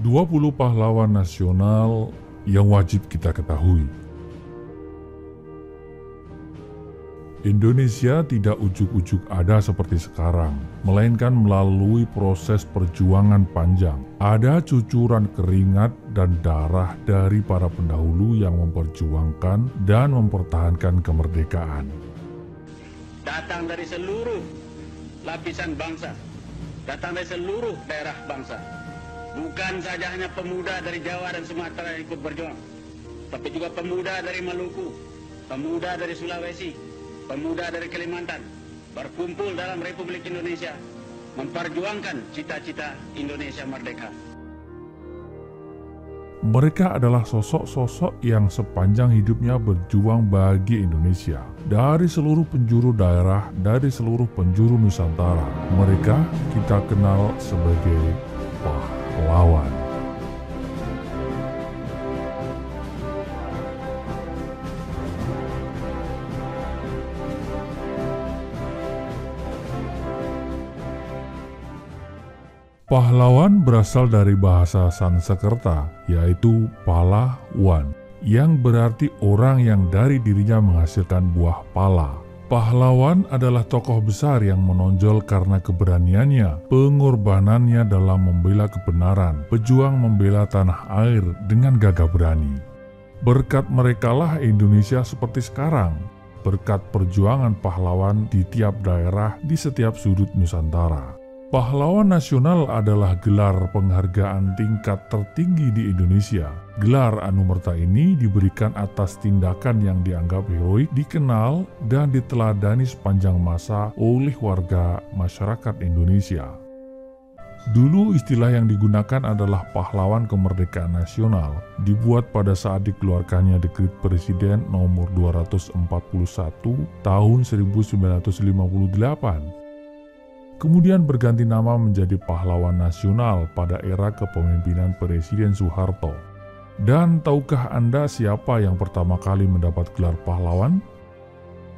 20 pahlawan nasional yang wajib kita ketahui. Indonesia tidak ujuk-ujuk ada seperti sekarang, melainkan melalui proses perjuangan panjang. Ada cucuran keringat dan darah dari para pendahulu yang memperjuangkan dan mempertahankan kemerdekaan. Datang dari seluruh lapisan bangsa, datang dari seluruh daerah bangsa. Bukan saja hanya pemuda dari Jawa dan Sumatera yang ikut berjuang, tapi juga pemuda dari Maluku, pemuda dari Sulawesi, pemuda dari Kalimantan, berkumpul dalam Republik Indonesia, memperjuangkan cita-cita Indonesia merdeka. Mereka adalah sosok-sosok yang sepanjang hidupnya berjuang bagi Indonesia. Dari seluruh penjuru daerah, dari seluruh penjuru Nusantara, mereka kita kenal sebagai pahlawan. Pahlawan berasal dari bahasa Sanskerta, yaitu palawan, yang berarti orang yang dari dirinya menghasilkan buah pala. Pahlawan adalah tokoh besar yang menonjol karena keberaniannya, pengorbanannya dalam membela kebenaran, pejuang membela tanah air dengan gagah berani. Berkat merekalah Indonesia seperti sekarang, berkat perjuangan pahlawan di tiap daerah di setiap sudut Nusantara. Pahlawan nasional adalah gelar penghargaan tingkat tertinggi di Indonesia. Gelar Anumerta ini diberikan atas tindakan yang dianggap heroik, dikenal, dan diteladani sepanjang masa oleh warga masyarakat Indonesia. Dulu istilah yang digunakan adalah pahlawan kemerdekaan nasional, dibuat pada saat dikeluarkannya Dekret Presiden nomor 241 tahun 1958. Kemudian berganti nama menjadi pahlawan nasional pada era kepemimpinan Presiden Soeharto. Dan tahukah Anda siapa yang pertama kali mendapat gelar pahlawan?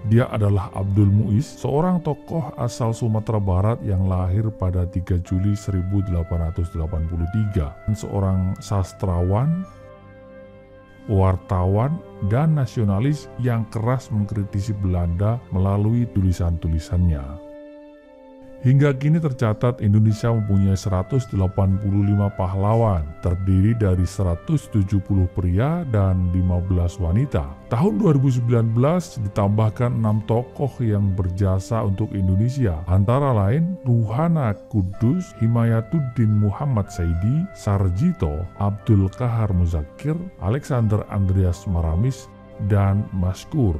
Dia adalah Abdul Muiz, seorang tokoh asal Sumatera Barat yang lahir pada 3 Juli 1883, seorang sastrawan, wartawan, dan nasionalis yang keras mengkritisi Belanda melalui tulisan-tulisannya. Hingga kini tercatat Indonesia mempunyai 185 pahlawan, terdiri dari 170 pria dan 15 wanita. Tahun 2019 ditambahkan 6 tokoh yang berjasa untuk Indonesia, antara lain Ruhana Kudus, Himayatuddin Muhammad Saidi, Sarjito, Abdul Kahar Muzakir, Alexander Andreas Maramis, dan Maskur.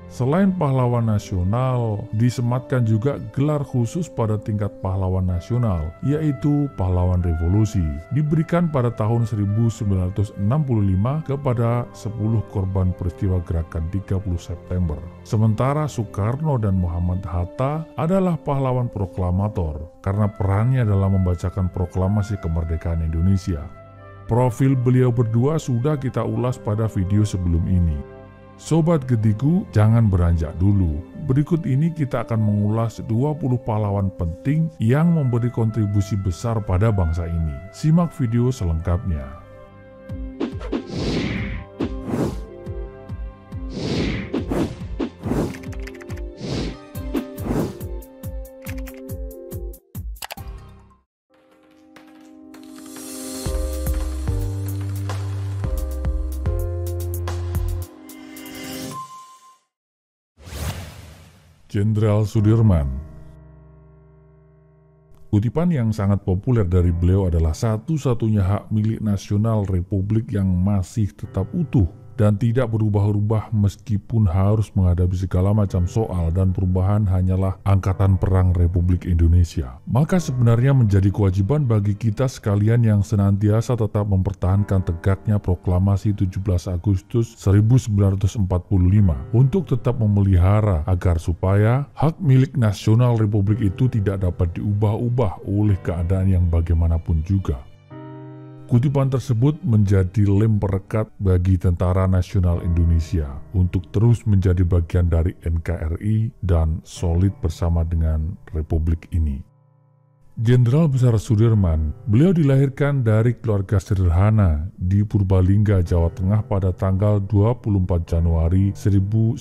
Selain pahlawan nasional, disematkan juga gelar khusus pada tingkat pahlawan nasional, yaitu pahlawan revolusi. Diberikan pada tahun 1965 kepada 10 korban peristiwa gerakan 30 September. Sementara Soekarno dan Muhammad Hatta adalah pahlawan proklamator, karena perannya dalam membacakan proklamasi kemerdekaan Indonesia. Profil beliau berdua sudah kita ulas pada video sebelum ini. Sobat Getiku, jangan beranjak dulu. Berikut ini kita akan mengulas 20 pahlawan penting yang memberi kontribusi besar pada bangsa ini. Simak video selengkapnya. Jenderal Sudirman. Kutipan yang sangat populer dari beliau adalah satu-satunya hak milik nasional Republik yang masih tetap utuh dan tidak berubah-ubah meskipun harus menghadapi segala macam soal dan perubahan hanyalah Angkatan Perang Republik Indonesia. Maka sebenarnya menjadi kewajiban bagi kita sekalian yang senantiasa tetap mempertahankan tegaknya proklamasi 17 Agustus 1945 untuk tetap memelihara agar supaya hak milik nasional Republik itu tidak dapat diubah-ubah oleh keadaan yang bagaimanapun juga. Kutipan tersebut menjadi lem perekat bagi Tentara Nasional Indonesia untuk terus menjadi bagian dari NKRI dan solid bersama dengan Republik ini. Jenderal Besar Sudirman, beliau dilahirkan dari keluarga sederhana di Purbalingga, Jawa Tengah pada tanggal 24 Januari 1916.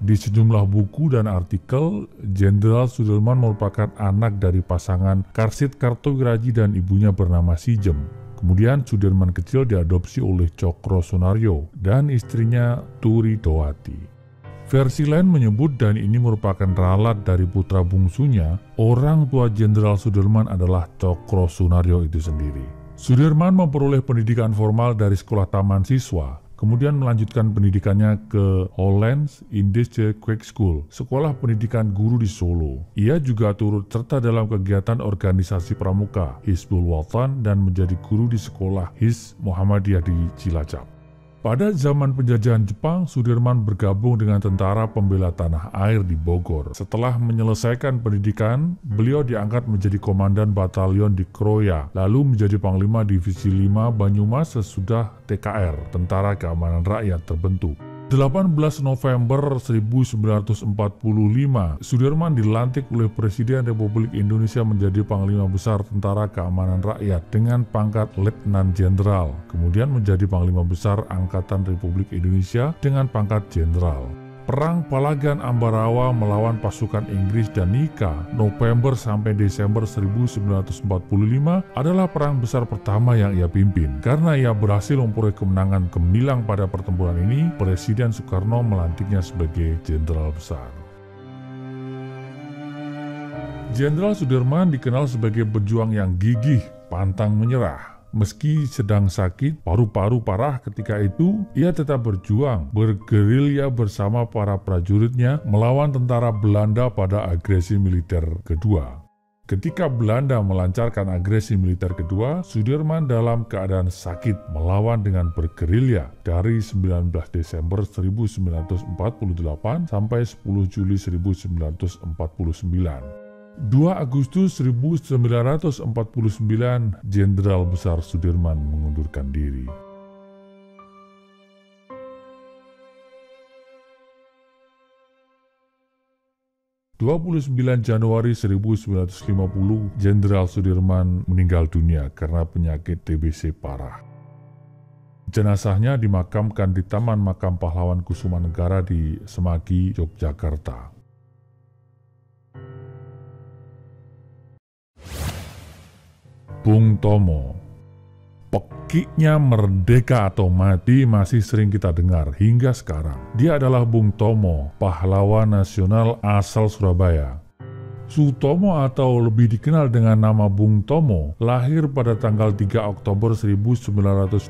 Di sejumlah buku dan artikel, Jenderal Sudirman merupakan anak dari pasangan Karsid Kartowiraji dan ibunya bernama Sijem. Kemudian Sudirman kecil diadopsi oleh Cokro Sunaryo dan istrinya Turi Dowati. Versi lain menyebut dan ini merupakan ralat dari putra bungsunya, orang tua Jenderal Sudirman adalah Cokro Sunaryo itu sendiri. Sudirman memperoleh pendidikan formal dari sekolah taman siswa, kemudian melanjutkan pendidikannya ke Hollands Indische Quake School, sekolah pendidikan guru di Solo. Ia juga turut serta dalam kegiatan organisasi pramuka Hizbul Wathan dan menjadi guru di sekolah Hizb Muhammadiyah di Cilacap. Pada zaman penjajahan Jepang, Sudirman bergabung dengan Tentara Pembela Tanah Air di Bogor. Setelah menyelesaikan pendidikan, beliau diangkat menjadi komandan batalion di Kroya, lalu menjadi Panglima Divisi 5 Banyumas sesudah TKR, Tentara Keamanan Rakyat, terbentuk. 18 November 1945, Sudirman dilantik oleh Presiden Republik Indonesia menjadi Panglima Besar Tentara Keamanan Rakyat dengan pangkat Letnan Jenderal, kemudian menjadi Panglima Besar Angkatan Republik Indonesia dengan pangkat Jenderal. Perang Palagan Ambarawa melawan pasukan Inggris dan Nika November sampai Desember 1945 adalah perang besar pertama yang ia pimpin. Karena ia berhasil memperoleh kemenangan gemilang pada pertempuran ini, Presiden Soekarno melantiknya sebagai Jenderal Besar. Jenderal Sudirman dikenal sebagai pejuang yang gigih, pantang menyerah. Meski sedang sakit, paru-paru parah ketika itu, ia tetap berjuang, bergerilya bersama para prajuritnya melawan tentara Belanda pada agresi militer kedua. Ketika Belanda melancarkan agresi militer kedua, Sudirman dalam keadaan sakit melawan dengan bergerilya dari 19 Desember 1948 sampai 10 Juli 1949. 2 Agustus 1949, Jenderal Besar Sudirman mengundurkan diri. Januari 1950, Jenderal Sudirman meninggal dunia karena penyakit TBC parah. Jenazahnya dimakamkan di Taman Makam Pahlawan Kusumanegara di Semagi, Yogyakarta. Bung Tomo, pekiknya merdeka atau mati masih sering kita dengar hingga sekarang. Dia adalah Bung Tomo, pahlawan nasional asal Surabaya. Sutomo atau lebih dikenal dengan nama Bung Tomo lahir pada tanggal 3 Oktober 1920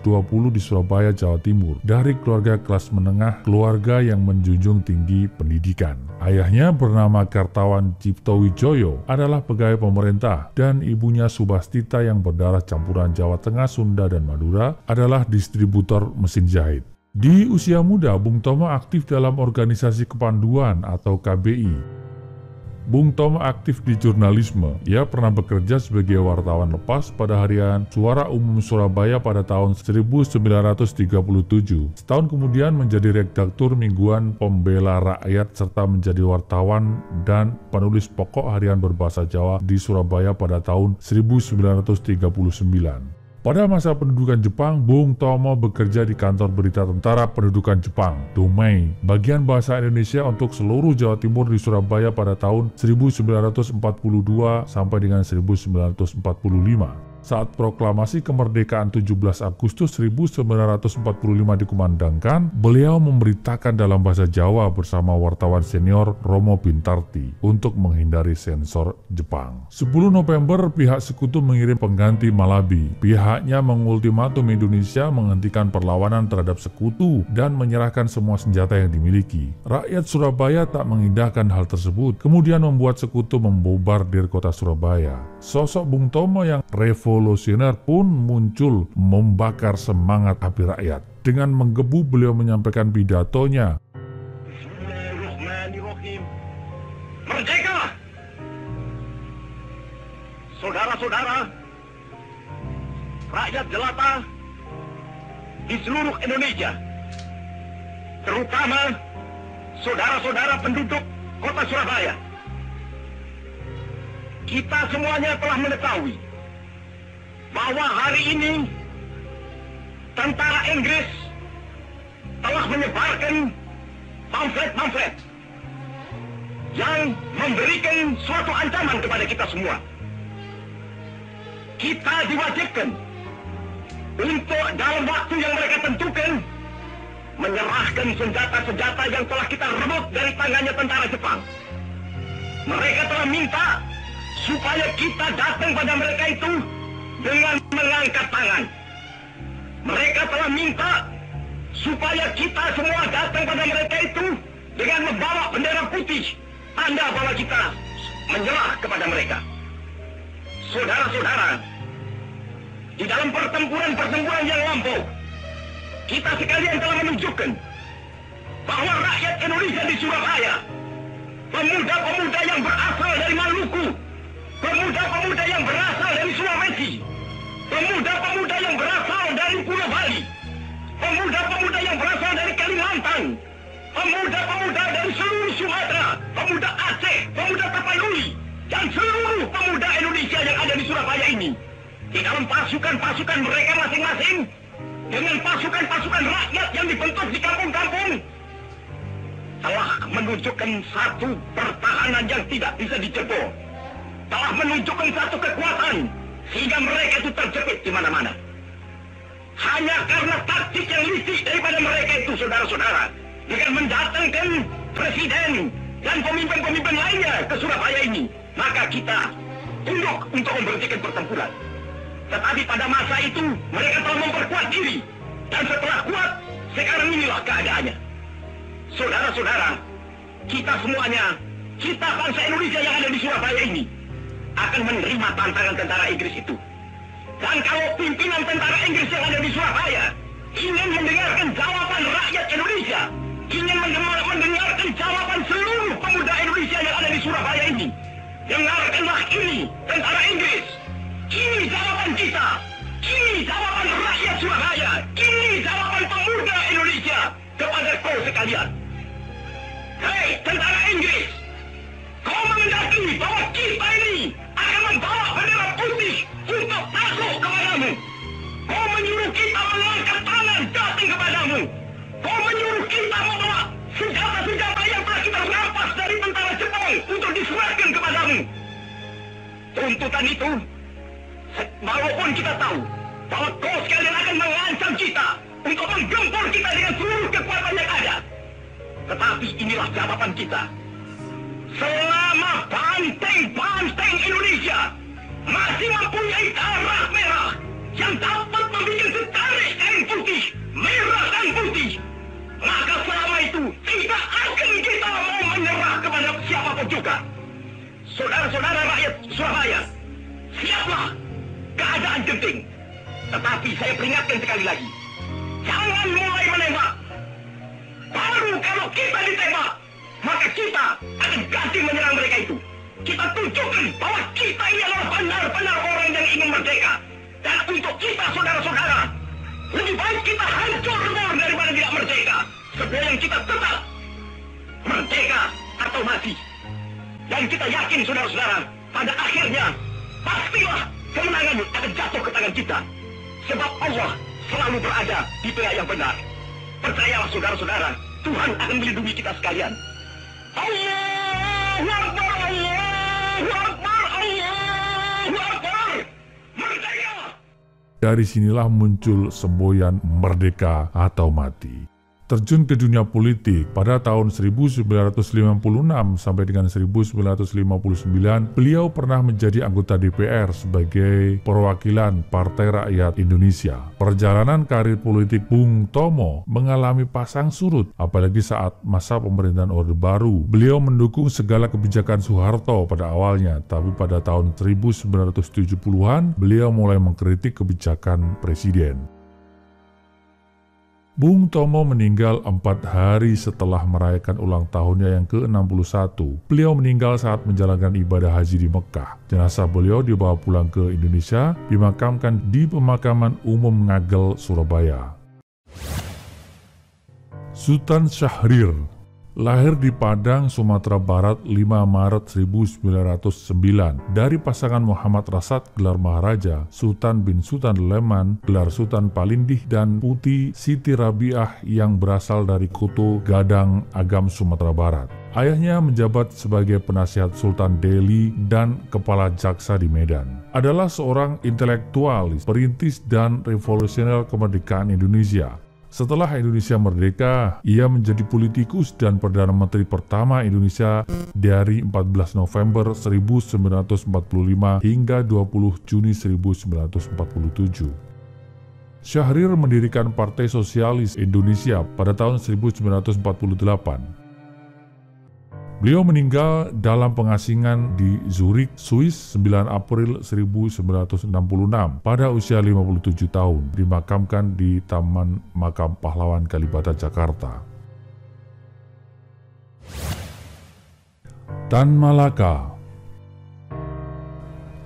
di Surabaya, Jawa Timur dari keluarga kelas menengah, keluarga yang menjunjung tinggi pendidikan. Ayahnya bernama Kartawan Cipto Wijoyo adalah pegawai pemerintah dan ibunya Subastita yang berdarah campuran Jawa Tengah, Sunda, dan Madura adalah distributor mesin jahit. Di usia muda, Bung Tomo aktif dalam organisasi kepanduan atau KBI. Bung Tomo aktif di jurnalisme. Ia pernah bekerja sebagai wartawan lepas pada harian Suara Umum Surabaya pada tahun 1937. Setahun kemudian menjadi redaktur mingguan Pembela Rakyat serta menjadi wartawan dan penulis pokok harian berbahasa Jawa di Surabaya pada tahun 1939. Pada masa pendudukan Jepang, Bung Tomo bekerja di kantor berita Tentara Pendudukan Jepang, Domei, bagian bahasa Indonesia untuk seluruh Jawa Timur di Surabaya pada tahun 1942 sampai dengan 1945. Saat proklamasi kemerdekaan 17 Agustus 1945 dikumandangkan, beliau memberitakan dalam bahasa Jawa bersama wartawan senior Romo Bintarti untuk menghindari sensor Jepang. 10 November, pihak sekutu mengirim pengganti Malabi. Pihaknya mengultimatum Indonesia menghentikan perlawanan terhadap sekutu dan menyerahkan semua senjata yang dimiliki. Rakyat Surabaya tak mengindahkan hal tersebut, kemudian membuat sekutu membombardir kota Surabaya. Sosok Bung Tomo yang revolusioner pun muncul membakar semangat api rakyat. Dengan menggebu beliau menyampaikan pidatonya. Bismillahirrahmanirrahim. Merdeka! Saudara-saudara, rakyat jelata di seluruh Indonesia, terutama saudara-saudara penduduk kota Surabaya. kita semuanya telah mengetahui bahwa hari ini tentara Inggris telah menyebarkan pamflet-pamflet yang memberikan suatu ancaman kepada kita semua. Kita diwajibkan untuk dalam waktu yang mereka tentukan menyerahkan senjata-senjata yang telah kita rebut dari tangannya tentara Jepang. Mereka telah minta supaya kita datang pada mereka itu dengan mengangkat tangan. Mereka telah minta supaya kita semua datang pada mereka itu dengan membawa bendera putih, tanda bahwa kita menyerah kepada mereka. Saudara-saudara, di dalam pertempuran-pertempuran yang lampau, kita sekalian telah menunjukkan bahwa rakyat Indonesia di Surabaya, pemuda-pemuda yang berasal dari Maluku, pemuda-pemuda yang berasal dari Sulawesi, pemuda-pemuda yang berasal dari Pulau Bali, pemuda-pemuda yang berasal dari Kalimantan, pemuda-pemuda dari seluruh Sumatera, pemuda Aceh, pemuda Tapanuli, dan seluruh pemuda Indonesia yang ada di Surabaya ini, di dalam pasukan-pasukan mereka masing-masing, dengan pasukan-pasukan rakyat yang dibentuk di kampung-kampung, telah menunjukkan satu pertahanan yang tidak bisa dijebol, telah menunjukkan satu kekuatan sehingga mereka itu terjepit di mana-mana. Hanya karena taktik yang licik daripada mereka itu, saudara-saudara, dengan mendatangkan presiden dan pemimpin-pemimpin lainnya ke Surabaya ini, maka kita tunduk untuk memberhentikan pertempuran. Tetapi pada masa itu mereka telah memperkuat diri, dan setelah kuat, sekarang inilah keadaannya. Saudara-saudara, kita semuanya, kita bangsa Indonesia yang ada di Surabaya ini, akan menerima tantangan tentara Inggris itu. Dan kalau pimpinan tentara Inggris yang ada di Surabaya ingin mendengarkan jawaban rakyat Indonesia, ingin mendengarkan jawaban seluruh pemuda Indonesia yang ada di Surabaya ini, dengarkanlah ini, tentara Inggris. Ini jawaban kita, ini jawaban rakyat Surabaya, ini jawaban pemuda Indonesia kepada kau sekalian. Hei tentara Inggris, kau mengendaki bahwa kita ini akan membawa bendera putih untuk takluk kepadamu. Kau menyuruh kita mengangkat tangan datang kepadamu. Kau menyuruh kita membawa senjata-senjata yang telah kita rampas dari tentara Jepang untuk diserahkan kepadamu. Tuntutan itu, walaupun kita tahu bahwa kau sekalian akan mengancam kita untuk menggempur kita dengan seluruh kekuatan yang ada, tetapi inilah jawaban kita. Selama banteng-banteng Indonesia masih mempunyai darah merah yang dapat membuat setarik kain putih, merah dan putih, maka selama itu tidak akan kita mau menyerah kepada siapapun juga. Saudara-saudara rakyat Surabaya, siaplah, keadaan genting. Tetapi saya peringatkan sekali lagi, jangan mulai menembak. Baru kalau kita ditembak, maka kita akan ganti menyerang mereka itu. Kita tunjukkan bahwa kita ini adalah benar-benar orang yang ingin merdeka. Dan untuk kita, saudara-saudara, lebih baik kita hancur lebur daripada tidak merdeka, sebelum kita tetap merdeka atau mati. Dan kita yakin, saudara-saudara, pada akhirnya pastilah kemenangan akan jatuh ke tangan kita. Sebab Allah selalu berada di pihak yang benar. Percayalah, saudara-saudara, Tuhan akan melindungi kita sekalian. Allahu Akbar, Allahu Akbar, Allahu Akbar. Merdeka! Dari sinilah muncul semboyan merdeka atau mati. Terjun ke dunia politik pada tahun 1956 sampai dengan 1959, beliau pernah menjadi anggota DPR sebagai perwakilan Partai Rakyat Indonesia. Perjalanan karir politik Bung Tomo mengalami pasang surut, apalagi saat masa pemerintahan Orde Baru. Beliau mendukung segala kebijakan Soeharto pada awalnya, tapi pada tahun 1970-an, beliau mulai mengkritik kebijakan Presiden. Bung Tomo meninggal 4 hari setelah merayakan ulang tahunnya yang ke-61. Beliau meninggal saat menjalankan ibadah haji di Mekah. Jenazah beliau dibawa pulang ke Indonesia, dimakamkan di Pemakaman Umum Ngagel, Surabaya. Sultan Syahrir lahir di Padang, Sumatera Barat 5 Maret 1909 dari pasangan Muhammad Rasad gelar Maharaja, Sultan bin Sultan Leman gelar Sultan Palindih, dan Putih Siti Rabiah yang berasal dari Kutu Gadang Agam, Sumatera Barat. Ayahnya menjabat sebagai penasihat Sultan Delhi dan kepala jaksa di Medan. Adalah seorang intelektualis, perintis dan revolusioner kemerdekaan Indonesia. Setelah Indonesia merdeka, ia menjadi politikus dan Perdana Menteri pertama Indonesia dari 14 November 1945 hingga 20 Juni 1947. Syahrir mendirikan Partai Sosialis Indonesia pada tahun 1948. Beliau meninggal dalam pengasingan di Zurich, Swiss 9 April 1966 pada usia 57 tahun, dimakamkan di Taman Makam Pahlawan Kalibata, Jakarta. Tan Malaka.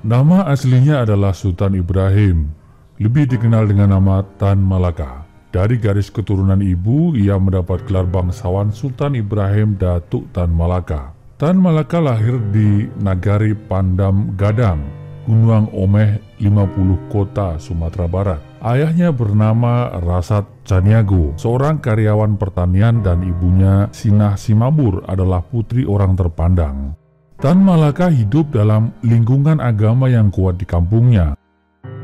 Nama aslinya adalah Sultan Ibrahim, lebih dikenal dengan nama Tan Malaka. Dari garis keturunan ibu, ia mendapat gelar bangsawan Sultan Ibrahim Datuk Tan Malaka. Tan Malaka lahir di Nagari Pandam Gadang, Gunung Omeh 50 Kota, Sumatera Barat. Ayahnya bernama Rasad Caniago, seorang karyawan pertanian, dan ibunya Sinah Simabur adalah putri orang terpandang. Tan Malaka hidup dalam lingkungan agama yang kuat di kampungnya.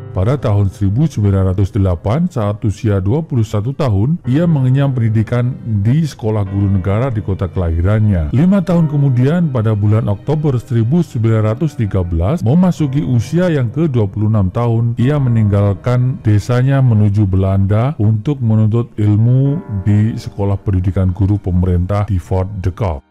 Pada tahun 1908, saat usia 21 tahun, ia mengenyam pendidikan di Sekolah Guru Negara di kota kelahirannya. 5 tahun kemudian, pada bulan Oktober 1913, memasuki usia yang ke-26 tahun, ia meninggalkan desanya menuju Belanda untuk menuntut ilmu di Sekolah Pendidikan Guru Pemerintah di Fort de Kock.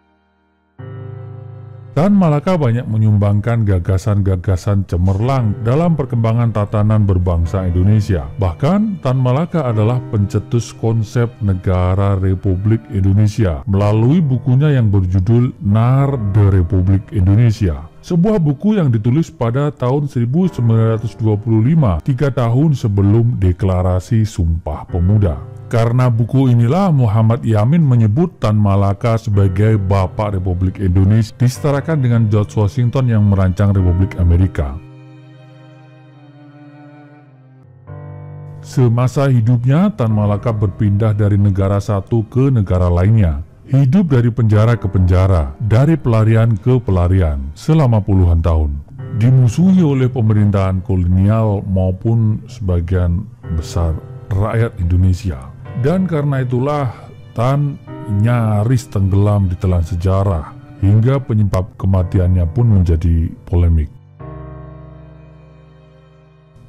Tan Malaka banyak menyumbangkan gagasan-gagasan cemerlang dalam perkembangan tatanan berbangsa Indonesia. Bahkan, Tan Malaka adalah pencetus konsep Negara Republik Indonesia melalui bukunya yang berjudul Nar de Republik Indonesia. Sebuah buku yang ditulis pada tahun 1925, 3 tahun sebelum Deklarasi Sumpah Pemuda. Karena buku inilah Muhammad Yamin menyebut Tan Malaka sebagai Bapak Republik Indonesia, disetarakan dengan George Washington yang merancang Republik Amerika. Semasa hidupnya, Tan Malaka berpindah dari negara satu ke negara lainnya. Hidup dari penjara ke penjara, dari pelarian ke pelarian, selama puluhan tahun. Dimusuhi oleh pemerintahan kolonial maupun sebagian besar rakyat Indonesia. Dan karena itulah Tan nyaris tenggelam di telan sejarah, hingga penyebab kematiannya pun menjadi polemik.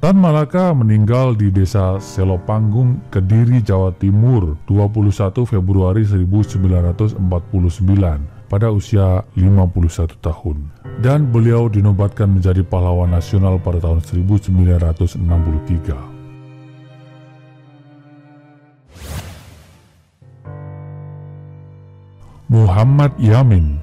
Tan Malaka meninggal di desa Selopanggung, Kediri, Jawa Timur, 21 Februari 1949 pada usia 51 tahun. Dan beliau dinobatkan menjadi pahlawan nasional pada tahun 1963. Muhammad Yamin.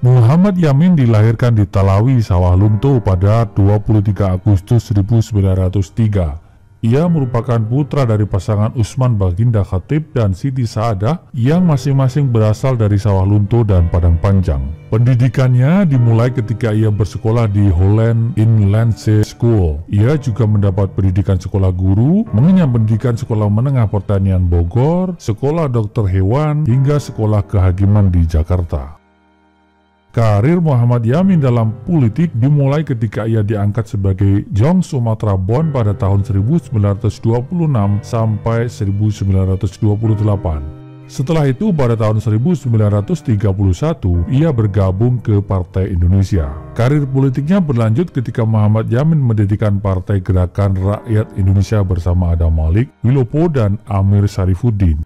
Muhammad Yamin dilahirkan di Talawi, Sawah Lunto pada 23 Agustus 1903. Ia merupakan putra dari pasangan Usman Baginda Khatib dan Siti Saadah yang masing-masing berasal dari Sawah Lunto dan Padang Panjang. Pendidikannya dimulai ketika ia bersekolah di Holland Inland School. Ia juga mendapat pendidikan sekolah guru, mengenyam pendidikan sekolah menengah pertanian Bogor, sekolah dokter hewan, hingga sekolah kehakiman di Jakarta. Karir Muhammad Yamin dalam politik dimulai ketika ia diangkat sebagai Jong Sumatera Bon pada tahun 1926 sampai 1928. Setelah itu pada tahun 1931 ia bergabung ke Partai Indonesia. Karir politiknya berlanjut ketika Muhammad Yamin mendirikan Partai Gerakan Rakyat Indonesia bersama Adam Malik, Wilopo, dan Amir Syarifuddin.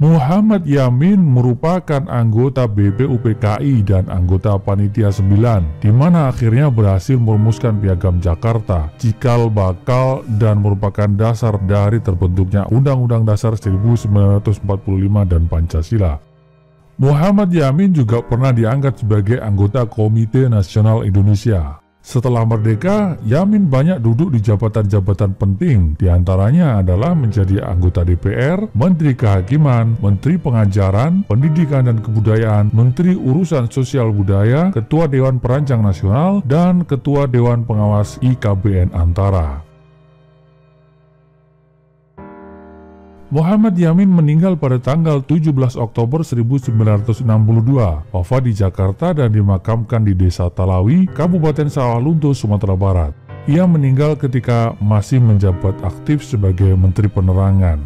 Muhammad Yamin merupakan anggota BPUPKI dan anggota Panitia 9, di mana akhirnya berhasil merumuskan Piagam Jakarta, cikal bakal dan merupakan dasar dari terbentuknya Undang-Undang Dasar 1945 dan Pancasila. Muhammad Yamin juga pernah diangkat sebagai anggota Komite Nasional Indonesia. Setelah merdeka, Yamin banyak duduk di jabatan-jabatan penting, diantaranya adalah menjadi anggota DPR, Menteri Kehakiman, Menteri Pengajaran, Pendidikan dan Kebudayaan, Menteri Urusan Sosial Budaya, Ketua Dewan Perancang Nasional, dan Ketua Dewan Pengawas IKBN Antara. Muhammad Yamin meninggal pada tanggal 17 Oktober 1962, wafat di Jakarta dan dimakamkan di Desa Talawi, Kabupaten Sawah Lunto, Sumatera Barat. Ia meninggal ketika masih menjabat aktif sebagai Menteri Penerangan.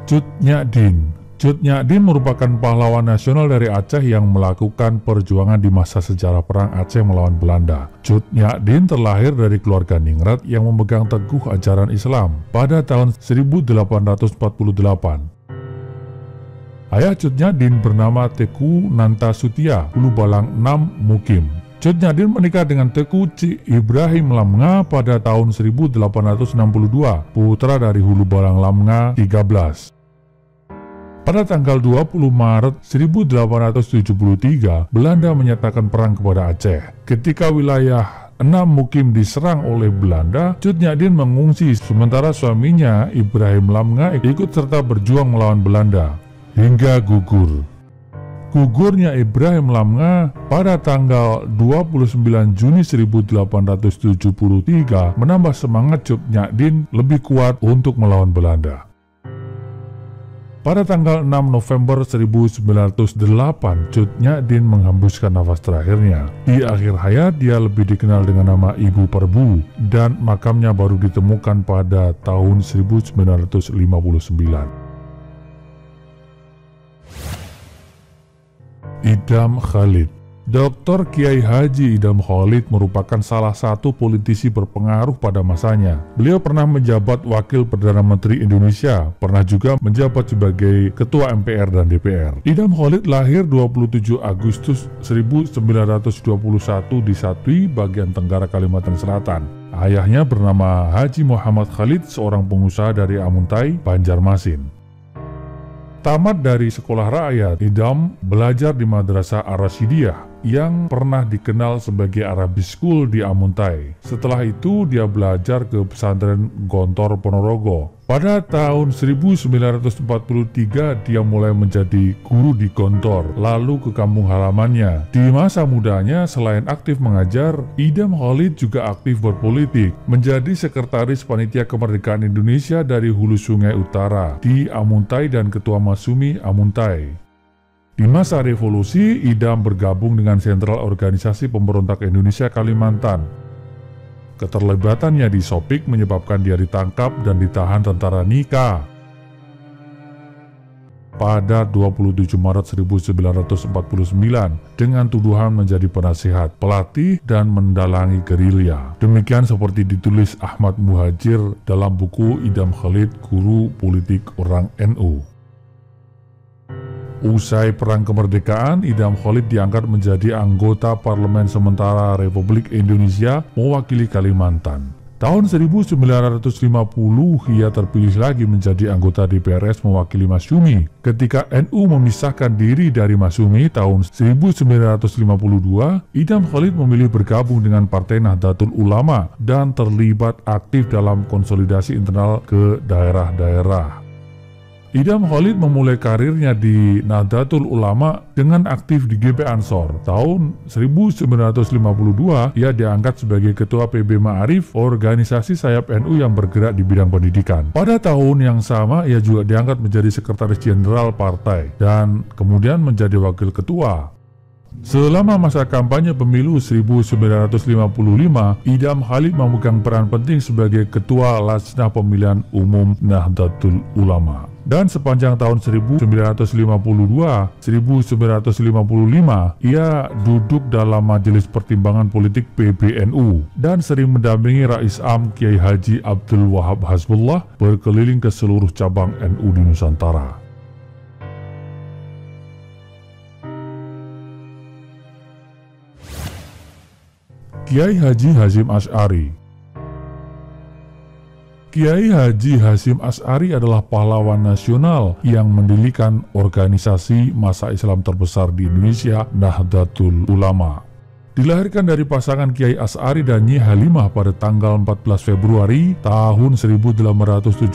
Cut Nyak Dien. Cut Nyak Dien merupakan pahlawan nasional dari Aceh yang melakukan perjuangan di masa sejarah Perang Aceh melawan Belanda. Cut Nyak Dien terlahir dari keluarga ningrat yang memegang teguh ajaran Islam pada tahun 1848. Ayah Cut Nyak Dien bernama Teku Nantasutia, Hulu Balang 6 Mukim. Cut Nyak Dien menikah dengan Teku Cik Ibrahim Lamnga pada tahun 1862, putra dari Hulu Balang Lamnga 13. Pada tanggal 20 Maret 1873, Belanda menyatakan perang kepada Aceh. Ketika wilayah 6 Mukim diserang oleh Belanda, Cut Nyak Dien mengungsi, sementara suaminya Ibrahim Lamnga ikut serta berjuang melawan Belanda, hingga gugur. Gugurnya Ibrahim Lamnga pada tanggal 29 Juni 1873 menambah semangat Cut Nyak Dien lebih kuat untuk melawan Belanda. Pada tanggal 6 November 1908, Cut Nyak Dien menghembuskan nafas terakhirnya. Di akhir hayat, dia lebih dikenal dengan nama Ibu Perbu, dan makamnya baru ditemukan pada tahun 1959. Idam Khalid. Dr. Kiai Haji Idam Khalid merupakan salah satu politisi berpengaruh pada masanya. Beliau pernah menjabat Wakil Perdana Menteri Indonesia, pernah juga menjabat sebagai Ketua MPR dan DPR. Idam Khalid lahir 27 Agustus 1921 di Satui, bagian tenggara Kalimantan Selatan. Ayahnya bernama Haji Muhammad Khalid, seorang pengusaha dari Amuntai, Banjarmasin. Tamat dari sekolah rakyat, Idam belajar di Madrasah Ar-Rasyidiyah yang pernah dikenal sebagai Arabic School di Amuntai. Setelah itu dia belajar ke pesantren Gontor Ponorogo. Pada tahun 1943 dia mulai menjadi guru di Gontor, lalu ke kampung halamannya. Di masa mudanya, selain aktif mengajar, Idam Khalid juga aktif berpolitik, menjadi sekretaris Panitia Kemerdekaan Indonesia dari Hulu Sungai Utara di Amuntai dan Ketua Masumi Amuntai. Di masa revolusi, Idam bergabung dengan Sentral Organisasi Pemberontak Indonesia Kalimantan. Keterlibatannya di Sopik menyebabkan dia ditangkap dan ditahan tentara Nika. Pada 27 Maret 1949 dengan tuduhan menjadi penasihat, pelatih, dan mendalangi gerilya. Demikian seperti ditulis Ahmad Muhajir dalam buku Idam Khalid, Guru Politik Orang NU. Usai Perang Kemerdekaan, Idam Khalid diangkat menjadi anggota Parlemen Sementara Republik Indonesia mewakili Kalimantan. Tahun 1950, ia terpilih lagi menjadi anggota DPRS mewakili Masyumi. Ketika NU memisahkan diri dari Masyumi tahun 1952, Idam Khalid memilih bergabung dengan Partai Nahdlatul Ulama dan terlibat aktif dalam konsolidasi internal ke daerah-daerah. Idam Khalid memulai karirnya di Nahdlatul Ulama dengan aktif di GP Ansor. Tahun 1952, ia diangkat sebagai Ketua PB Ma'arif, organisasi sayap NU yang bergerak di bidang pendidikan. Pada tahun yang sama, ia juga diangkat menjadi Sekretaris Jenderal Partai dan kemudian menjadi Wakil Ketua. Selama masa kampanye pemilu 1955, Idam Khalid memegang peran penting sebagai Ketua Lajnah Pemilihan Umum Nahdlatul Ulama. Dan sepanjang tahun 1952-1955, ia duduk dalam Majelis Pertimbangan Politik PBNU dan sering mendampingi Rais Am Kiai Haji Abdul Wahab Hasbullah berkeliling ke seluruh cabang NU di Nusantara. Kiai Haji Hasyim Asy'ari. Kiai Haji Hasyim Asy'ari adalah pahlawan nasional yang mendirikan organisasi massa Islam terbesar di Indonesia, Nahdlatul Ulama. Dilahirkan dari pasangan Kiai Asy'ari dan Nyi Halimah pada tanggal 14 Februari tahun 1871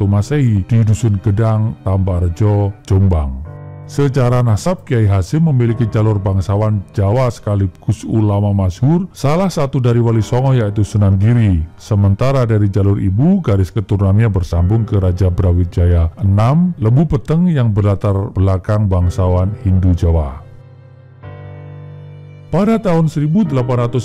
Masehi di Dusun Gedang, Tambarjo, Jombang. Secara nasab, Kiai Hasyim memiliki jalur bangsawan Jawa sekaligus ulama masyhur, salah satu dari Wali Songo yaitu Sunan Giri. Sementara dari jalur ibu, garis keturunannya bersambung ke Raja Brawijaya VI, Lembu Peteng yang berlatar belakang bangsawan Hindu Jawa. Pada tahun 1892,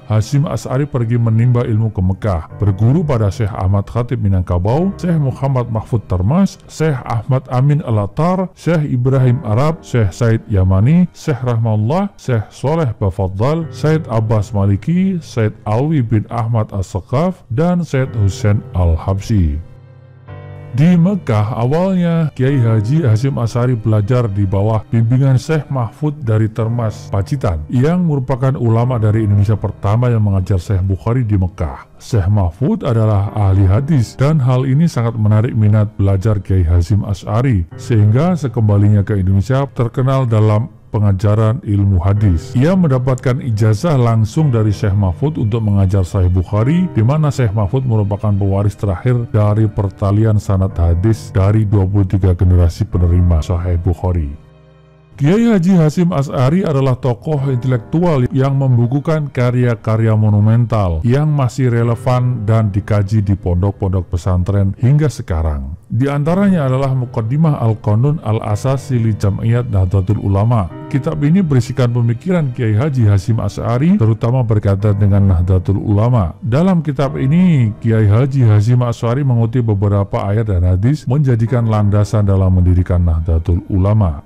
Hasyim Asy'ari pergi menimba ilmu ke Mekah, berguru pada Syekh Ahmad Khatib Minangkabau, Syekh Muhammad Mahfud Tarmas, Syekh Ahmad Amin Al-Attar, Syekh Ibrahim Arab, Syekh Said Yamani, Syekh Rahmatullah, Syekh Soleh Bafaddal, Syed Abbas Maliki, Syed Alwi bin Ahmad As-Sakaf, dan Syed Husain Al-Habsyi. Di Mekah, awalnya Kiai Haji Hasyim Asy'ari belajar di bawah bimbingan Syekh Mahfud dari Termas, Pacitan, yang merupakan ulama dari Indonesia pertama yang mengajar Syekh Bukhari di Mekah. Syekh Mahfud adalah ahli hadis dan hal ini sangat menarik minat belajar Kiai Hasyim Asy'ari, sehingga sekembalinya ke Indonesia terkenal dalam pengajaran ilmu hadis. Ia mendapatkan ijazah langsung dari Syekh Mahfud untuk mengajar Sahih Bukhari, di mana Syekh Mahfud merupakan pewaris terakhir dari pertalian sanad hadis dari 23 generasi penerima Sahih Bukhari. Kiai Haji Hasyim Asy'ari adalah tokoh intelektual yang membukukan karya-karya monumental yang masih relevan dan dikaji di pondok-pondok pesantren hingga sekarang. Di antaranya adalah Muqaddimah Al-Qanun Al-Asasi li Jam'iyat Nahdlatul Ulama. Kitab ini berisikan pemikiran Kiai Haji Hasyim Asy'ari terutama berkaitan dengan Nahdlatul Ulama. Dalam kitab ini, Kiai Haji Hasyim Asy'ari mengutip beberapa ayat dan hadis menjadikan landasan dalam mendirikan Nahdlatul Ulama.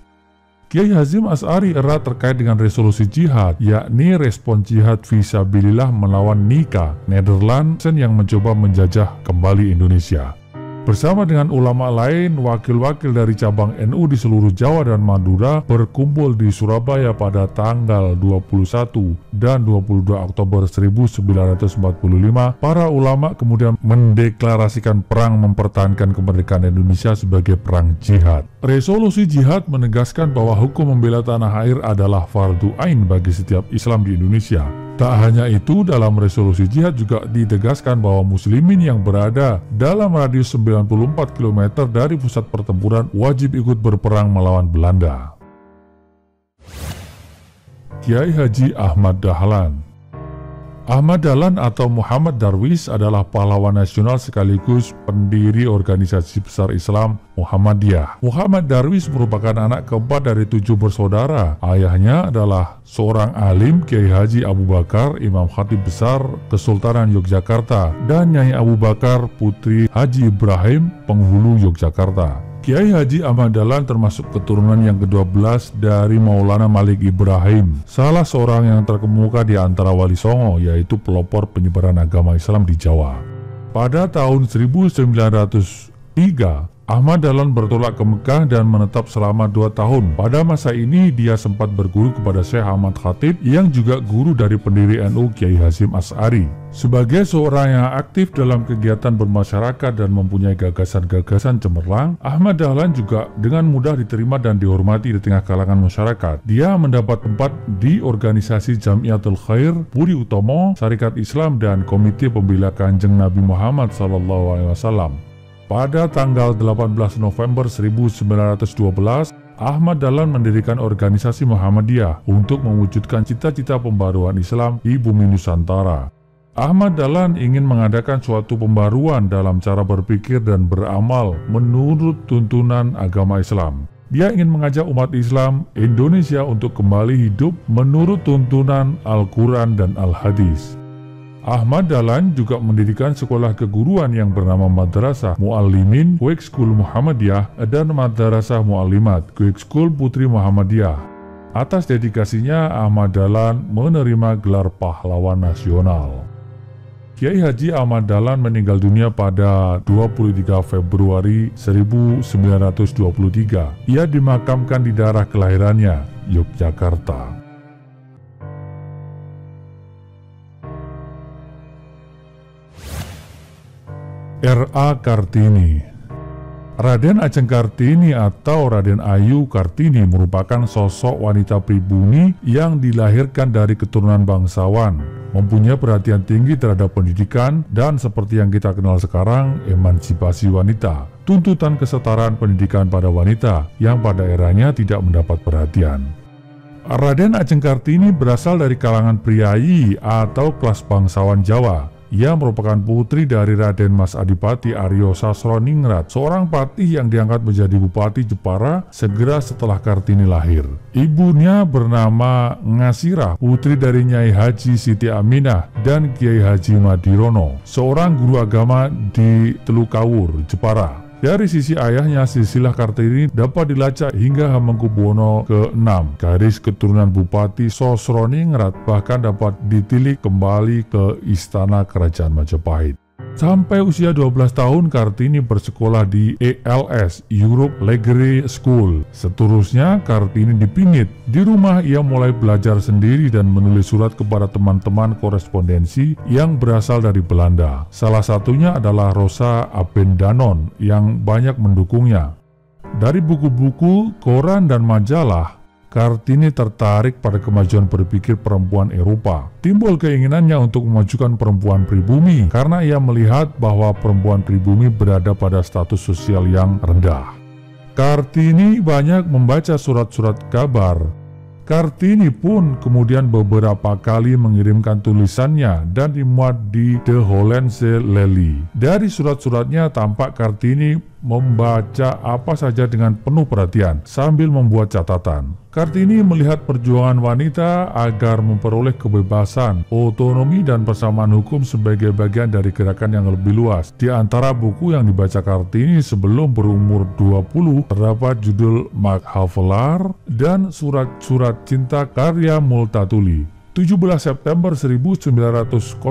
Kiai Hasyim Asy'ari erat terkait dengan resolusi jihad, yakni respon jihad fisabilillah melawan Nika, Nederland yang mencoba menjajah kembali Indonesia. Bersama dengan ulama lain, wakil-wakil dari cabang NU di seluruh Jawa dan Madura berkumpul di Surabaya pada tanggal 21 dan 22 Oktober 1945. Para ulama kemudian mendeklarasikan perang mempertahankan kemerdekaan Indonesia sebagai perang jihad. Resolusi jihad menegaskan bahwa hukum membela tanah air adalah fardu ain bagi setiap Islam di Indonesia. Tak hanya itu, dalam resolusi jihad juga ditegaskan bahwa muslimin yang berada dalam radius 94 km dari pusat pertempuran wajib ikut berperang melawan Belanda. Kiai Haji Ahmad Dahlan. Ahmad Dahlan atau Muhammad Darwis adalah pahlawan nasional sekaligus pendiri organisasi besar Islam Muhammadiyah. Muhammad Darwis merupakan anak keempat dari 7 bersaudara. Ayahnya adalah seorang alim, Kiai Haji Abu Bakar, Imam Khatib Besar Kesultanan Yogyakarta, dan Nyai Abu Bakar, Putri Haji Ibrahim, Penghulu Yogyakarta. Kiai Haji Ahmad Dahlan termasuk keturunan yang ke-12 dari Maulana Malik Ibrahim, salah seorang yang terkemuka di antara Wali Songo, yaitu pelopor penyebaran agama Islam di Jawa. Pada tahun 1903, Ahmad Dahlan bertolak ke Mekah dan menetap selama 2 tahun. Pada masa ini dia sempat berguru kepada Syekh Ahmad Khatib yang juga guru dari pendiri NU Kiai Hasyim Asy'ari. Sebagai seorang yang aktif dalam kegiatan bermasyarakat dan mempunyai gagasan-gagasan cemerlang, Ahmad Dahlan juga dengan mudah diterima dan dihormati di tengah kalangan masyarakat. Dia mendapat tempat di organisasi Jamiatul Khair, Puri Utomo, Syarikat Islam, dan Komite Pembela Kanjeng Nabi Muhammad SAW. Pada tanggal 18 November 1912, Ahmad Dahlan mendirikan organisasi Muhammadiyah untuk mewujudkan cita-cita pembaruan Islam di bumi Nusantara. Ahmad Dahlan ingin mengadakan suatu pembaruan dalam cara berpikir dan beramal menurut tuntunan agama Islam. Dia ingin mengajak umat Islam Indonesia untuk kembali hidup menurut tuntunan Al-Quran dan Al-Hadis. Ahmad Dahlan juga mendirikan sekolah keguruan yang bernama Madrasah Muallimin Quick School Muhammadiyah dan Madrasah Muallimat Quick School Putri Muhammadiyah. Atas dedikasinya, Ahmad Dahlan menerima gelar pahlawan nasional. Kiai Haji Ahmad Dahlan meninggal dunia pada 23 Februari 1923. Ia dimakamkan di daerah kelahirannya, Yogyakarta. R.A. Kartini. Raden Ajeng Kartini atau Raden Ayu Kartini merupakan sosok wanita pribumi yang dilahirkan dari keturunan bangsawan, mempunyai perhatian tinggi terhadap pendidikan dan seperti yang kita kenal sekarang, emansipasi wanita, tuntutan kesetaraan pendidikan pada wanita yang pada eranya tidak mendapat perhatian. Raden Ajeng Kartini berasal dari kalangan priayi atau kelas bangsawan Jawa. Ia merupakan putri dari Raden Mas Adipati Aryo Sasroningrat, seorang patih yang diangkat menjadi Bupati Jepara segera setelah Kartini lahir. Ibunya bernama Ngasirah, putri dari Nyai Haji Siti Aminah dan Kiai Haji Madirono, seorang guru agama di Telukawur, Jepara. Dari sisi ayahnya, silsilah Kartini dapat dilacak hingga Hamengkubuwono ke-6, garis keturunan Bupati Sosroningrat, bahkan dapat ditilik kembali ke istana kerajaan Majapahit. Sampai usia 12 tahun Kartini bersekolah di ELS, Europe Legere School. Seterusnya Kartini dipingit. Di rumah ia mulai belajar sendiri dan menulis surat kepada teman-teman korespondensi yang berasal dari Belanda. Salah satunya adalah Rosa Abendanon yang banyak mendukungnya. Dari buku-buku, koran, dan majalah, Kartini tertarik pada kemajuan berpikir perempuan Eropa. Timbul keinginannya untuk memajukan perempuan pribumi karena ia melihat bahwa perempuan pribumi berada pada status sosial yang rendah. Kartini banyak membaca surat-surat kabar. Kartini pun kemudian beberapa kali mengirimkan tulisannya dan dimuat di The Hollandse Lely. Dari surat-suratnya tampak Kartini membaca apa saja dengan penuh perhatian sambil membuat catatan. Kartini melihat perjuangan wanita agar memperoleh kebebasan, otonomi, dan persamaan hukum sebagai bagian dari gerakan yang lebih luas. Di antara buku yang dibaca Kartini sebelum berumur 20 terdapat judul Mark Havelar dan Surat-Surat Cinta karya Multatuli. 17 September 1904,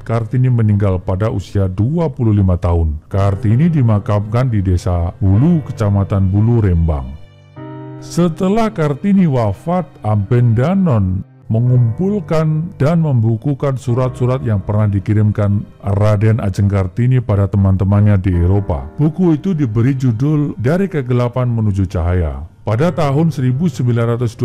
Kartini meninggal pada usia 25 tahun. Kartini dimakamkan di Desa Bulu, Kecamatan Bulu, Rembang. Setelah Kartini wafat, Abendanon mengumpulkan dan membukukan surat-surat yang pernah dikirimkan Raden Ajeng Kartini pada teman-temannya di Eropa. Buku itu diberi judul Dari Kegelapan Menuju Cahaya. Pada tahun 1922,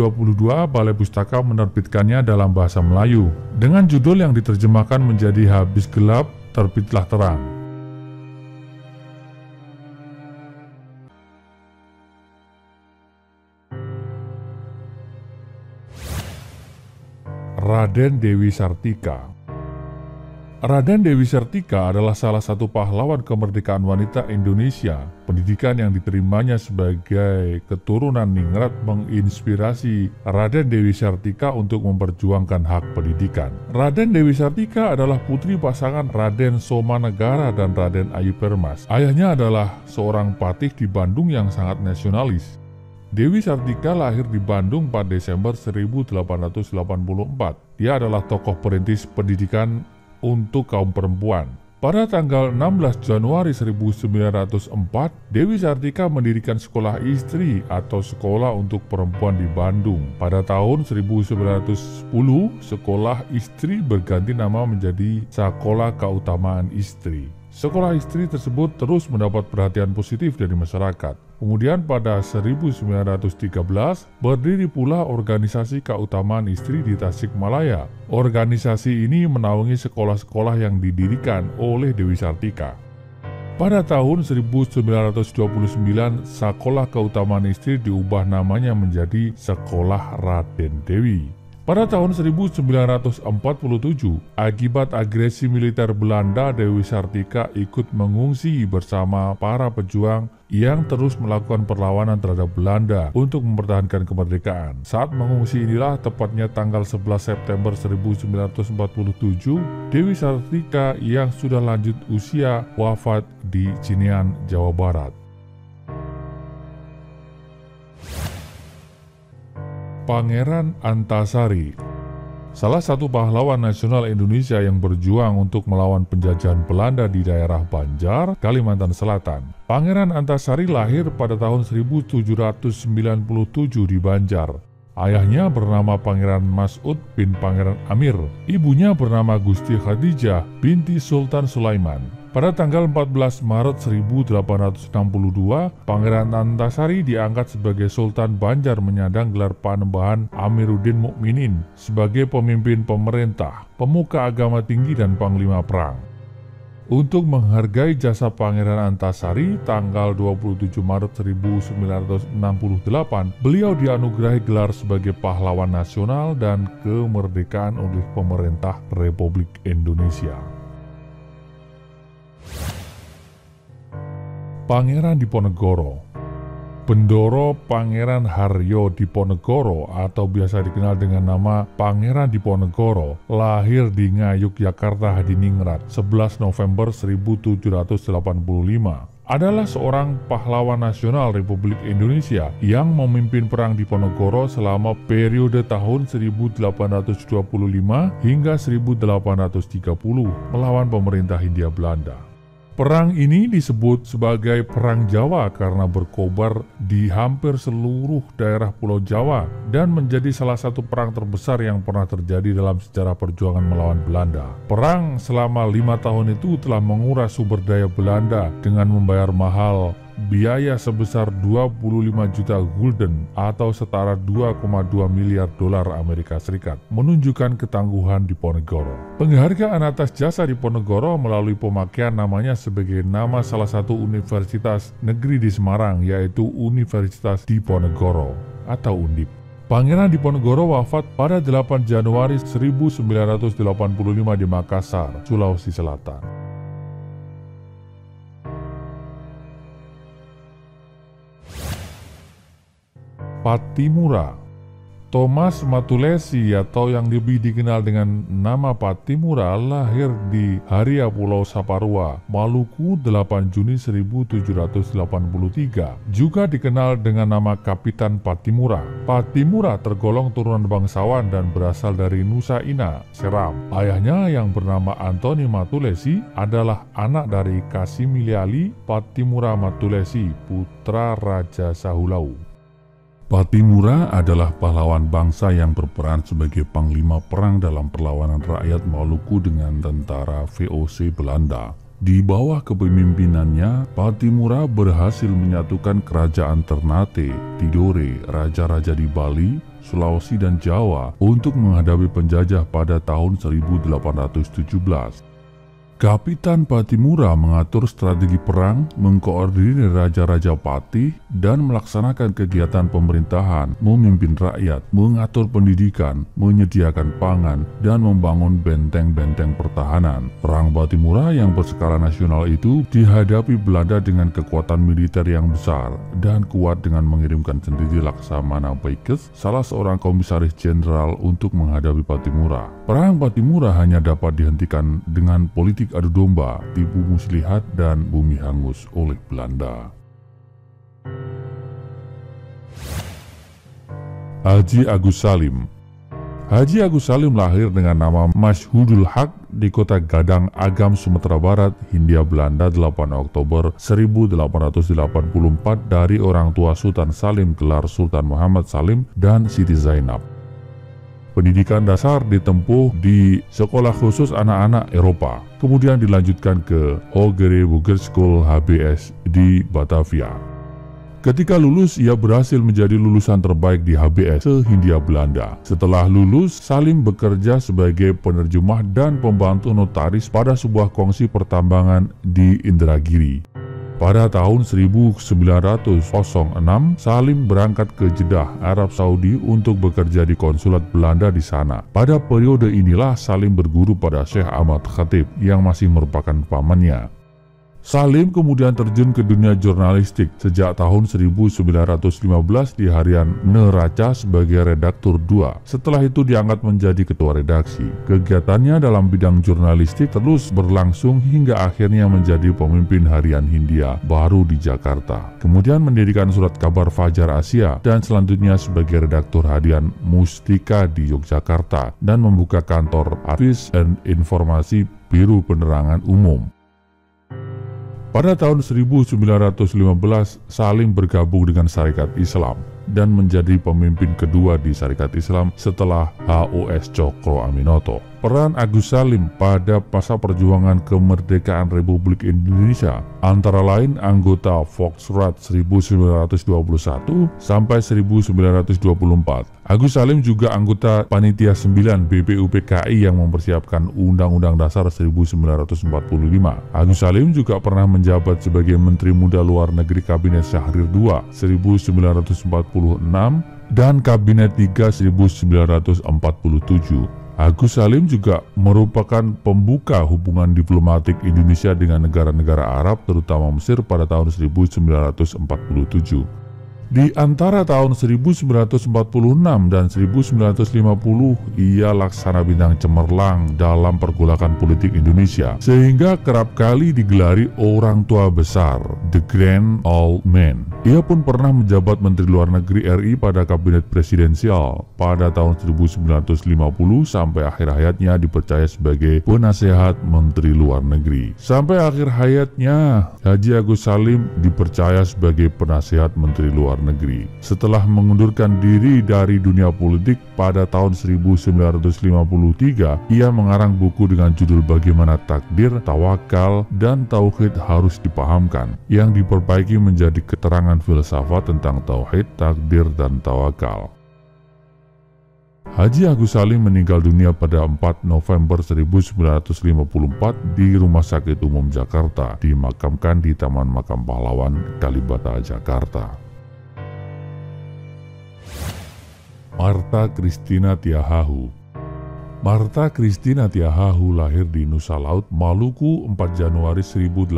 Balai Pustaka menerbitkannya dalam bahasa Melayu, dengan judul yang diterjemahkan menjadi Habis Gelap, Terbitlah Terang. Raden Dewi Sartika. Raden Dewi Sartika adalah salah satu pahlawan kemerdekaan wanita Indonesia. Pendidikan yang diterimanya sebagai keturunan ningrat menginspirasi Raden Dewi Sartika untuk memperjuangkan hak pendidikan. Raden Dewi Sartika adalah putri pasangan Raden Somanegara dan Raden Ayu Permas. Ayahnya adalah seorang patih di Bandung yang sangat nasionalis. Dewi Sartika lahir di Bandung pada Desember 1884. Dia adalah tokoh perintis pendidikan untuk kaum perempuan. Pada tanggal 16 Januari 1904, Dewi Sartika mendirikan sekolah istri atau sekolah untuk perempuan di Bandung. Pada tahun 1910, sekolah istri berganti nama menjadi Sekolah Keutamaan Istri. Sekolah istri tersebut terus mendapat perhatian positif dari masyarakat. Kemudian pada 1913 berdiri pula organisasi Keutamaan Istri di Tasikmalaya. Organisasi ini menaungi sekolah-sekolah yang didirikan oleh Dewi Sartika. Pada tahun 1929, Sekolah Keutamaan Istri diubah namanya menjadi Sekolah Raden Dewi. Pada tahun 1947, akibat agresi militer Belanda, Dewi Sartika ikut mengungsi bersama para pejuang yang terus melakukan perlawanan terhadap Belanda untuk mempertahankan kemerdekaan. Saat mengungsi inilah, tepatnya tanggal 11 September 1947, Dewi Sartika yang sudah lanjut usia wafat di Cinean, Jawa Barat. Pangeran Antasari, salah satu pahlawan nasional Indonesia yang berjuang untuk melawan penjajahan Belanda di daerah Banjar, Kalimantan Selatan. Pangeran Antasari lahir pada tahun 1797 di Banjar. Ayahnya bernama Pangeran Mas'ud bin Pangeran Amir. Ibunya bernama Gusti Khadijah binti Sultan Sulaiman. Pada tanggal 14 Maret 1862, Pangeran Antasari diangkat sebagai Sultan Banjar menyandang gelar Panembahan Amiruddin Mukminin sebagai pemimpin pemerintah, pemuka agama tinggi dan panglima perang. Untuk menghargai jasa Pangeran Antasari, tanggal 27 Maret 1968, beliau dianugerahi gelar sebagai pahlawan nasional dan kemerdekaan oleh pemerintah Republik Indonesia. Pangeran Diponegoro. Bendoro Pangeran Haryo Diponegoro atau biasa dikenal dengan nama Pangeran Diponegoro lahir di Ngayogyakarta Hadiningrat 11 November 1785. Adalah seorang pahlawan nasional Republik Indonesia yang memimpin perang Diponegoro selama periode tahun 1825 hingga 1830 melawan pemerintah Hindia Belanda. Perang ini disebut sebagai Perang Jawa karena berkobar di hampir seluruh daerah Pulau Jawa dan menjadi salah satu perang terbesar yang pernah terjadi dalam sejarah perjuangan melawan Belanda. Perang selama 5 tahun itu telah menguras sumber daya Belanda dengan membayar mahal biaya sebesar 25 juta gulden atau setara 2,2 miliar dolar Amerika Serikat, menunjukkan ketangguhan Diponegoro. Penghargaan atas jasa Diponegoro melalui pemakaian namanya sebagai nama salah satu universitas negeri di Semarang, yaitu Universitas Diponegoro atau Undip. Pangeran Diponegoro wafat pada 8 Januari 1985 di Makassar, Sulawesi Selatan. Pattimura. Thomas Matulesi atau yang lebih dikenal dengan nama Pattimura lahir di Haria Pulau Saparua, Maluku 8 Juni 1783. Juga dikenal dengan nama Kapitan Pattimura. Pattimura tergolong turunan bangsawan dan berasal dari Nusa Ina, Seram. Ayahnya yang bernama Antoni Matulesi adalah anak dari Kasimiliali Pattimura Matulesi, putra Raja Sahulau. Pattimura adalah pahlawan bangsa yang berperan sebagai panglima perang dalam perlawanan rakyat Maluku dengan tentara VOC Belanda. Di bawah kepemimpinannya, Pattimura berhasil menyatukan kerajaan Ternate, Tidore, raja-raja di Bali, Sulawesi dan Jawa untuk menghadapi penjajah pada tahun 1817. Kapitan Pattimura mengatur strategi perang, mengkoordinir raja-raja patih, dan melaksanakan kegiatan pemerintahan, memimpin rakyat, mengatur pendidikan, menyediakan pangan, dan membangun benteng-benteng pertahanan. Perang Pattimura yang berskala nasional itu dihadapi Belanda dengan kekuatan militer yang besar dan kuat dengan mengirimkan sendiri Laksamana Baikes, salah seorang komisaris jenderal untuk menghadapi Pattimura. Perang Pattimura hanya dapat dihentikan dengan politik adu domba, tipu muslihat dan bumi hangus oleh Belanda. Haji Agus Salim. Haji Agus Salim lahir dengan nama Mashhudul Haq di kota Gadang Agam, Sumatera Barat, Hindia Belanda 8 Oktober 1884 dari orang tua Sultan Salim gelar Sultan Muhammad Salim dan Siti Zainab. Pendidikan dasar ditempuh di Sekolah Khusus Anak-anak Eropa, kemudian dilanjutkan ke Hogere School HBS di Batavia. Ketika lulus, ia berhasil menjadi lulusan terbaik di HBS se-Hindia Belanda. Setelah lulus, Salim bekerja sebagai penerjemah dan pembantu notaris pada sebuah kongsi pertambangan di Indragiri. Pada tahun 1906, Salim berangkat ke Jeddah, Arab Saudi untuk bekerja di konsulat Belanda di sana. Pada periode inilah Salim berguru pada Syekh Ahmad Khatib yang masih merupakan pamannya. Salim kemudian terjun ke dunia jurnalistik sejak tahun 1915 di harian Neraca sebagai redaktur 2. Setelah itu diangkat menjadi ketua redaksi. Kegiatannya dalam bidang jurnalistik terus berlangsung hingga akhirnya menjadi pemimpin harian Hindia baru di Jakarta. Kemudian mendirikan surat kabar Fajar Asia dan selanjutnya sebagai redaktur harian Mustika di Yogyakarta dan membuka kantor Artis dan Informasi Biro Penerangan Umum. Pada tahun 1915, Salim bergabung dengan Sarekat Islam dan menjadi pemimpin kedua di Sarekat Islam setelah HOS Cokro Aminoto. Peran Agus Salim pada masa perjuangan kemerdekaan Republik Indonesia antara lain anggota Volksrat 1921 sampai 1924. Agus Salim juga anggota Panitia 9 BPUPKI yang mempersiapkan Undang-Undang Dasar 1945. Agus Salim juga pernah menjabat sebagai Menteri Muda Luar Negeri Kabinet Syahrir II 1946 dan Kabinet 3 1947. Agus Salim juga merupakan pembuka hubungan diplomatik Indonesia dengan negara-negara Arab, terutama Mesir pada tahun 1947. Di antara tahun 1946 dan 1950, ia laksana bintang cemerlang dalam pergolakan politik Indonesia, sehingga kerap kali digelari orang tua besar, the grand old man. Ia pun pernah menjabat Menteri Luar Negeri RI pada Kabinet Presidensial pada tahun 1950 sampai akhir hayatnya dipercaya sebagai penasehat Menteri Luar Negeri. Sampai akhir hayatnya, Haji Agus Salim dipercaya sebagai penasehat Menteri Luar Negeri. Setelah mengundurkan diri dari dunia politik pada tahun 1953, ia mengarang buku dengan judul Bagaimana Takdir, Tawakal, dan Tauhid Harus Dipahamkan, yang diperbaiki menjadi keterangan filsafat tentang tauhid, takdir, dan tawakal. Haji Agus Salim meninggal dunia pada 4 November 1954 di Rumah Sakit Umum Jakarta, dimakamkan di Taman Makam Pahlawan, Kalibata, Jakarta. Martha Christina Tiahahu. Martha Christina Tiahahu lahir di Nusa Laut, Maluku 4 Januari 1800.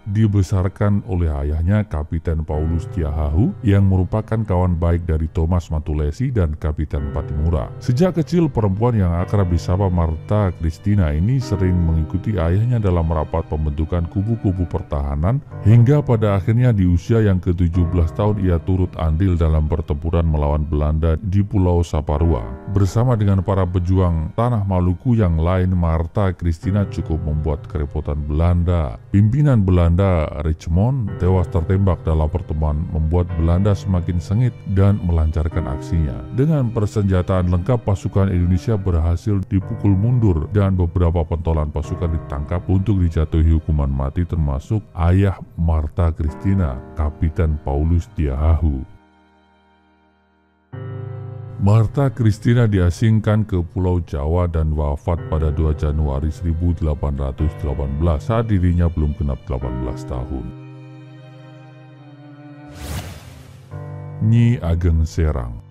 Dibesarkan oleh ayahnya Kapiten Paulus Tiahahu yang merupakan kawan baik dari Thomas Matulesi dan Kapiten Patimura. Sejak kecil, perempuan yang akrab disapa Martha Christina ini sering mengikuti ayahnya dalam rapat pembentukan kubu-kubu pertahanan, hingga pada akhirnya di usia yang ke-17 tahun ia turut andil dalam pertempuran melawan Belanda di Pulau Saparua. Bersama dengan para pejuang tanah Maluku yang lain, Martha Christina cukup membuat kerepotan Belanda. Pimpinan Belanda, Richmond, tewas tertembak dalam pertemuan, membuat Belanda semakin sengit dan melancarkan aksinya. Dengan persenjataan lengkap, pasukan Indonesia berhasil dipukul mundur dan beberapa pentolan pasukan ditangkap untuk dijatuhi hukuman mati, termasuk ayah Martha Christina, Kapiten Paulus Tiahahu. Martha Christina diasingkan ke Pulau Jawa dan wafat pada 2 Januari 1818 saat dirinya belum genap 18 tahun. Nyi Ageng Serang.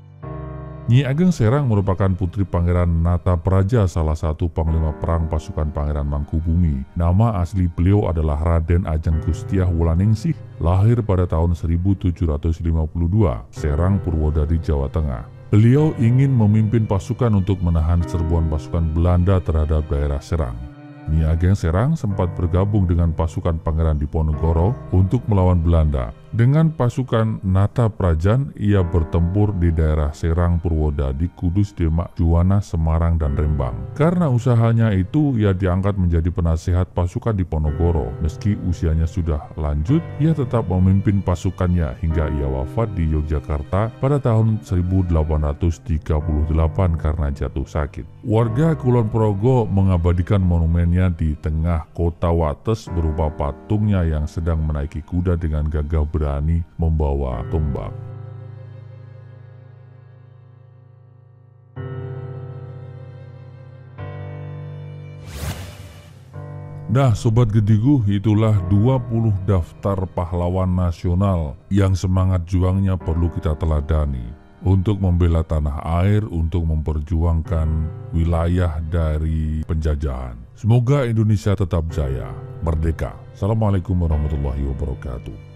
Nyi Ageng Serang merupakan putri Pangeran Natapraja, salah satu panglima perang pasukan Pangeran Mangkubumi. Nama asli beliau adalah Raden Ajeng Gustiah Wulaningsih, lahir pada tahun 1752, Serang, Purwodadi, Jawa Tengah. Beliau ingin memimpin pasukan untuk menahan serbuan pasukan Belanda terhadap daerah Serang. Nyi Ageng Serang sempat bergabung dengan pasukan Pangeran Diponegoro untuk melawan Belanda. Dengan pasukan Nataprajan, ia bertempur di daerah Serang, Purwodadi, Kudus, Demak, Juwana, Semarang, dan Rembang. Karena usahanya itu, ia diangkat menjadi penasehat pasukan Diponegoro. Meski usianya sudah lanjut, ia tetap memimpin pasukannya hingga ia wafat di Yogyakarta pada tahun 1838 karena jatuh sakit. Warga Kulon Progo mengabadikan monumennya di tengah kota Wates berupa patungnya yang sedang menaiki kuda dengan gagah berani membawa tombak. Nah Sobat Gedigu, itulah 20 daftar pahlawan nasional yang semangat juangnya perlu kita teladani untuk membela tanah air, untuk memperjuangkan wilayah dari penjajahan. Semoga Indonesia tetap jaya, merdeka. Assalamualaikum warahmatullahi wabarakatuh.